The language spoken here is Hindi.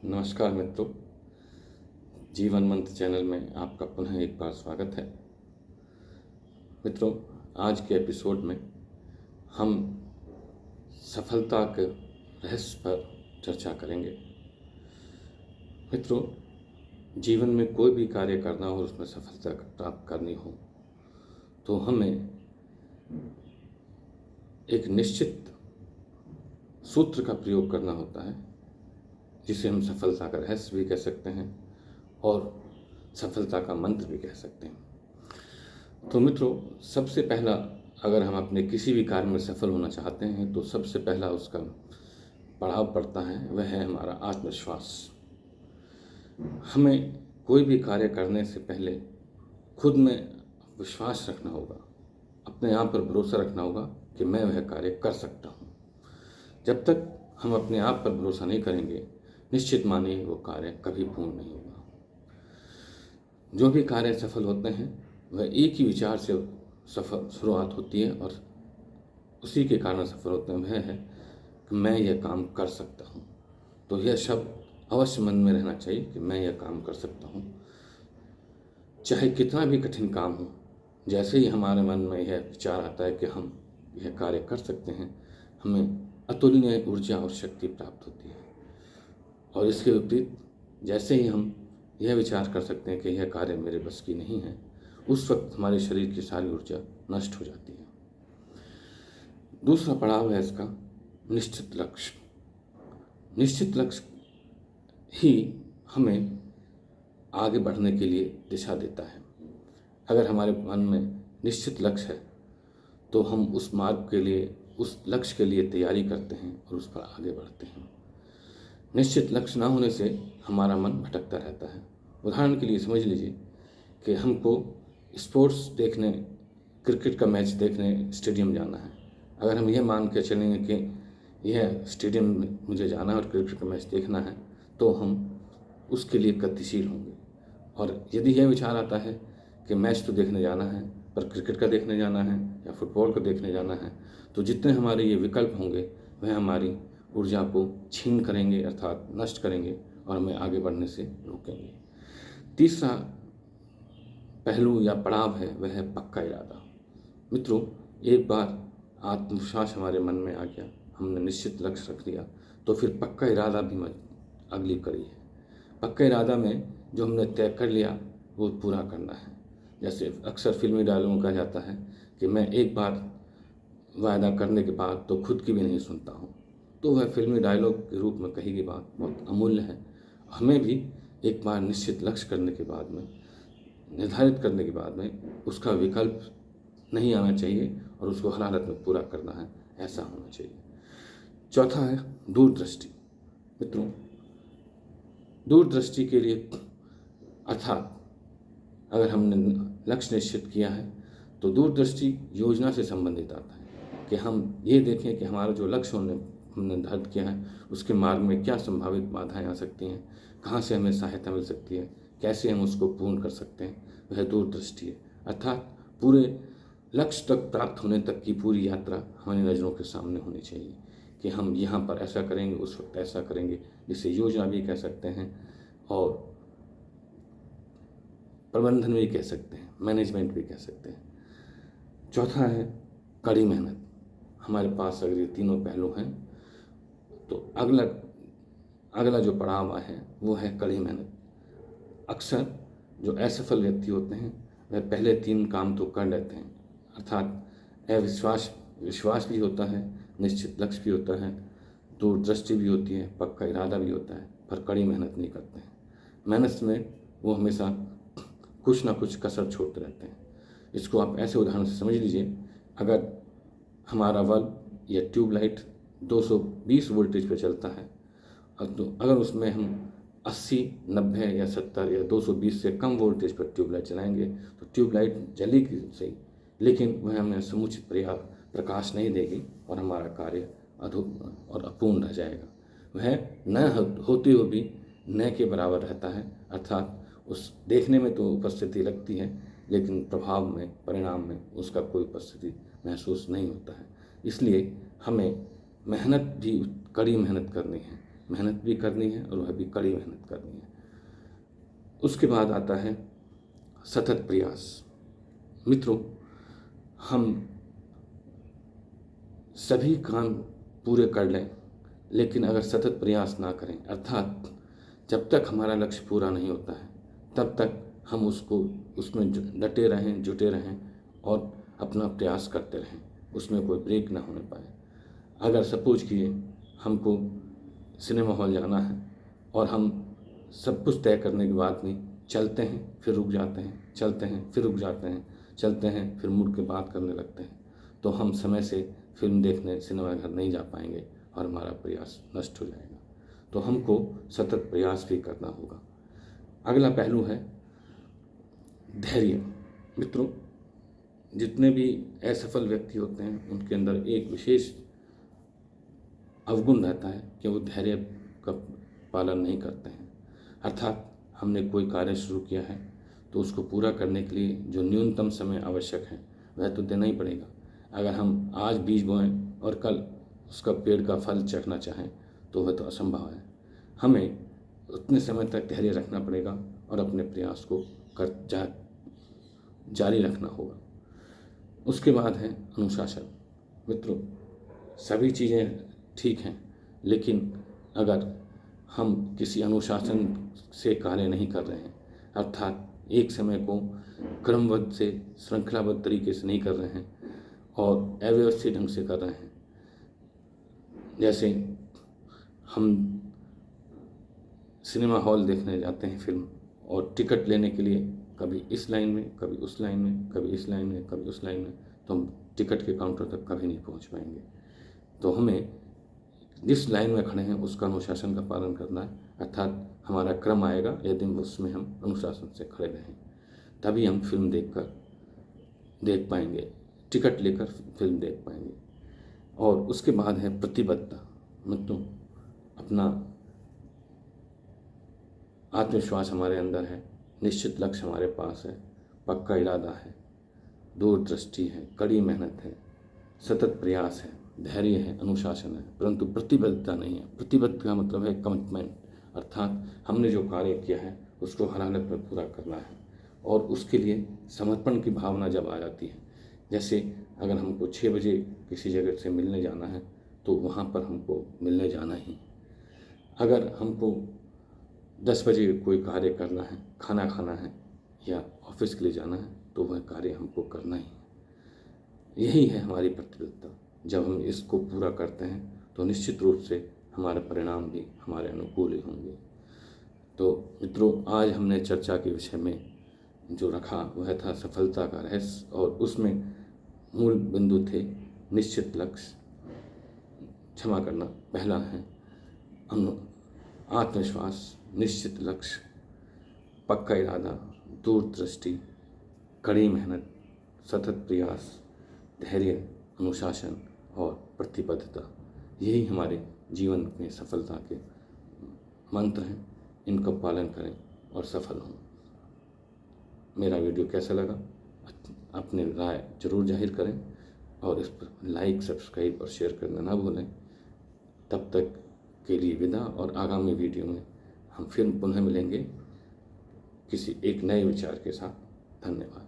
नमस्कार मित्रों, जीवन मंत्र चैनल में आपका पुनः एक बार स्वागत है। मित्रों, आज के एपिसोड में हम सफलता के रहस्य पर चर्चा करेंगे। मित्रों, जीवन में कोई भी कार्य करना हो और उसमें सफलता प्राप्त करनी हो तो हमें एक निश्चित सूत्र का प्रयोग करना होता है, जिसे हम सफलता का रहस्य भी कह सकते हैं और सफलता का मंत्र भी कह सकते हैं। तो मित्रों, सबसे पहला, अगर हम अपने किसी भी कार्य में सफल होना चाहते हैं तो सबसे पहला उसका पड़ाव पड़ता है, वह है हमारा आत्मविश्वास। हमें कोई भी कार्य करने से पहले खुद में विश्वास रखना होगा, अपने आप पर भरोसा रखना होगा कि मैं वह कार्य कर सकता हूँ। जब तक हम अपने आप पर भरोसा नहीं करेंगे, निश्चित मानिए वो कार्य कभी पूर्ण नहीं होगा। जो भी कार्य सफल होते हैं वह एक ही विचार से सफल शुरुआत होती है और उसी के कारण सफल होते हैं, वह है कि मैं यह काम कर सकता हूँ। तो यह शब्द अवश्य मन में रहना चाहिए कि मैं यह काम कर सकता हूँ, चाहे कितना भी कठिन काम हो। जैसे ही हमारे मन में यह विचार आता है कि हम यह कार्य कर सकते हैं, हमें अतुलनीय ऊर्जा और शक्ति प्राप्त होती है। और इसके विपरीत, जैसे ही हम यह विचार कर सकते हैं कि यह कार्य मेरे बस की नहीं है, उस वक्त हमारे शरीर की सारी ऊर्जा नष्ट हो जाती है। दूसरा पड़ाव है इसका निश्चित लक्ष्य। निश्चित लक्ष्य ही हमें आगे बढ़ने के लिए दिशा देता है। अगर हमारे मन में निश्चित लक्ष्य है तो हम उस मार्ग के लिए, उस लक्ष्य के लिए तैयारी करते हैं और उस पर आगे बढ़ते हैं। निश्चित लक्ष्य ना होने से हमारा मन भटकता रहता है। उदाहरण के लिए समझ लीजिए कि हमको स्पोर्ट्स देखने, क्रिकेट का मैच देखने स्टेडियम जाना है। अगर हम यह मान के चलेंगे कि यह स्टेडियम में मुझे जाना है और क्रिकेट का मैच देखना है, तो हम उसके लिए गतिशील होंगे। और यदि यह विचार आता है कि मैच तो देखने जाना है पर क्रिकेट का देखने जाना है या फुटबॉल का देखने जाना है, तो जितने हमारे ये विकल्प होंगे वह हमारी ऊर्जा को छीन करेंगे, अर्थात नष्ट करेंगे और हमें आगे बढ़ने से रोकेंगे। तीसरा पहलू या पड़ाव है वह है पक्का इरादा। मित्रों, एक बार आत्मविश्वास हमारे मन में आ गया, हमने निश्चित लक्ष्य रख लिया, तो फिर पक्का इरादा भी अगली कड़ी है। पक्का इरादा में जो हमने तय कर लिया वो पूरा करना है। जैसे अक्सर फिल्मी डायलॉग में कहा जाता है कि मैं एक बार वायदा करने के बाद तो खुद की भी नहीं सुनता हूँ। तो वह फिल्मी डायलॉग के रूप में कही गई बात बहुत अमूल्य है। हमें भी एक बार निश्चित लक्ष्य करने के बाद में, निर्धारित करने के बाद में उसका विकल्प नहीं आना चाहिए और उसको हर हालत में पूरा करना है, ऐसा होना चाहिए। चौथा है दूरदृष्टि। मित्रों, दूरदृष्टि के लिए, अर्थात अगर हमने लक्ष्य निश्चित किया है तो दूरदृष्टि योजना से संबंधित आता है कि हम ये देखें कि हमारा जो लक्ष्य हमने निर्धारित किया है उसके मार्ग में क्या संभावित बाधाएं आ सकती हैं, कहाँ से हमें सहायता मिल सकती है, कैसे हम उसको पूर्ण कर सकते हैं, वह दूरदृष्टि है। अर्थात पूरे लक्ष्य तक प्राप्त होने तक की पूरी यात्रा हमारी नज़रों के सामने होनी चाहिए कि हम यहाँ पर ऐसा करेंगे, उस वक्त ऐसा करेंगे, जिसे योजना भी कह सकते हैं और प्रबंधन भी कह सकते हैं, मैनेजमेंट भी कह सकते हैं। चौथा है कड़ी मेहनत। हमारे पास अगर ये तीनों पहलू हैं तो अगला जो पड़ाव है वो है कड़ी मेहनत। अक्सर जो असफल व्यक्ति होते हैं वह पहले तीन काम तो कर लेते हैं, अर्थात विश्वास भी होता है, निश्चित लक्ष्य भी होता है, दूरदृष्टि भी होती है, पक्का इरादा भी होता है, पर कड़ी मेहनत नहीं करते हैं। मेहनत में वो हमेशा कुछ ना कुछ कसर छोड़ते रहते हैं। इसको आप ऐसे उदाहरण से समझ लीजिए, अगर हमारा बल्ब या ट्यूबलाइट 220 वोल्टेज पे चलता है, तो अगर उसमें हम 80, 90 या 70 या 220 से कम वोल्टेज पर ट्यूबलाइट चलाएंगे तो ट्यूबलाइट जलेगी सही, लेकिन वह हमें समुचित प्रकाश नहीं देगी और हमारा कार्य अधूरा और अपूर्ण रह जाएगा। वह न होते हुए भी न के बराबर रहता है, अर्थात उस देखने में तो उपस्थिति लगती है लेकिन प्रभाव में, परिणाम में उसका कोई उपस्थिति महसूस नहीं होता है। इसलिए हमें मेहनत भी, कड़ी मेहनत करनी है, मेहनत भी करनी है और वह भी कड़ी मेहनत करनी है। उसके बाद आता है सतत प्रयास। मित्रों, हम सभी काम पूरे कर लें, लेकिन अगर सतत प्रयास ना करें, अर्थात जब तक हमारा लक्ष्य पूरा नहीं होता है तब तक हम उसमें डटे रहें, जुटे रहें और अपना प्रयास करते रहें, उसमें कोई ब्रेक ना होने पाए। अगर सपोज किए हमको सिनेमा हॉल जाना है और हम सब कुछ तय करने के बाद भी चलते हैं, फिर रुक जाते हैं, चलते हैं, फिर रुक जाते हैं, चलते हैं, फिर मुड़ के बात करने लगते हैं, तो हम समय से फिल्म देखने सिनेमा घर नहीं जा पाएंगे और हमारा प्रयास नष्ट हो जाएगा। तो हमको सतत प्रयास भी करना होगा। अगला पहलू है धैर्य। मित्रों, जितने भी असफल व्यक्ति होते हैं उनके अंदर एक विशेष अवगुण रहता है कि वो धैर्य का पालन नहीं करते हैं। अर्थात हमने कोई कार्य शुरू किया है तो उसको पूरा करने के लिए जो न्यूनतम समय आवश्यक है वह तो देना ही पड़ेगा। अगर हम आज बीज बोएं और कल उसका पेड़ का फल चखना चाहें तो वह तो असंभव है। हमें उतने समय तक धैर्य रखना पड़ेगा और अपने प्रयास को जारी रखना होगा। उसके बाद है अनुशासन। मित्रों, सभी चीज़ें ठीक हैं, लेकिन अगर हम किसी अनुशासन से कार्य नहीं कर रहे हैं, अर्थात एक समय को क्रमबद्ध से श्रृंखलाबद्ध तरीके से नहीं कर रहे हैं और अव्यवस्थित ढंग से कर रहे हैं, जैसे हम सिनेमा हॉल देखने जाते हैं फिल्म और टिकट लेने के लिए कभी इस लाइन में, कभी उस लाइन में, कभी इस लाइन में, कभी उस लाइन में, तो हम टिकट के काउंटर तक कभी नहीं पहुंच पाएंगे। तो हमें जिस लाइन में खड़े हैं उसका अनुशासन का पालन करना है, अर्थात हमारा क्रम आएगा यदि उसमें हम अनुशासन से खड़े रहें, तभी हम फिल्म देख पाएंगे, टिकट लेकर फिल्म देख पाएंगे। और उसके बाद है प्रतिबद्धता। मित्रों, अपना आत्मविश्वास हमारे अंदर है, निश्चित लक्ष्य हमारे पास है, पक्का इरादा है, दूरदृष्टि है, कड़ी मेहनत है, सतत प्रयास है, धैर्य है, अनुशासन है, परंतु प्रतिबद्धता नहीं है। प्रतिबद्धता का मतलब है कमिटमेंट, अर्थात हमने जो कार्य किया है उसको हर हालत में पूरा करना है और उसके लिए समर्पण की भावना जब आ जाती है, जैसे अगर हमको 6 बजे किसी जगह से मिलने जाना है तो वहाँ पर हमको मिलने जाना ही। अगर हमको 10 बजे कोई कार्य करना है, खाना खाना है या ऑफिस के लिए जाना है तो वह कार्य हमको करना ही। यही है हमारी प्रतिबद्धता। जब हम इसको पूरा करते हैं तो निश्चित रूप से हमारे परिणाम भी हमारे अनुकूल ही होंगे। तो मित्रों, आज हमने चर्चा के विषय में जो रखा वह था सफलता का रहस्य, और उसमें मूल बिंदु थे निश्चित लक्ष्य, क्षमा करना, पहला है आत्मविश्वास, निश्चित लक्ष्य, पक्का इरादा, दूरदृष्टि, कड़ी मेहनत, सतत प्रयास, धैर्य, अनुशासन और प्रतिबद्धता। यही हमारे जीवन में सफलता के मंत्र हैं। इनका पालन करें और सफल हों। मेरा वीडियो कैसा लगा अपनी राय जरूर जाहिर करें और इस पर लाइक, सब्सक्राइब और शेयर करना ना भूलें। तब तक के लिए विदा, और आगामी वीडियो में हम फिर पुनः मिलेंगे किसी एक नए विचार के साथ। धन्यवाद।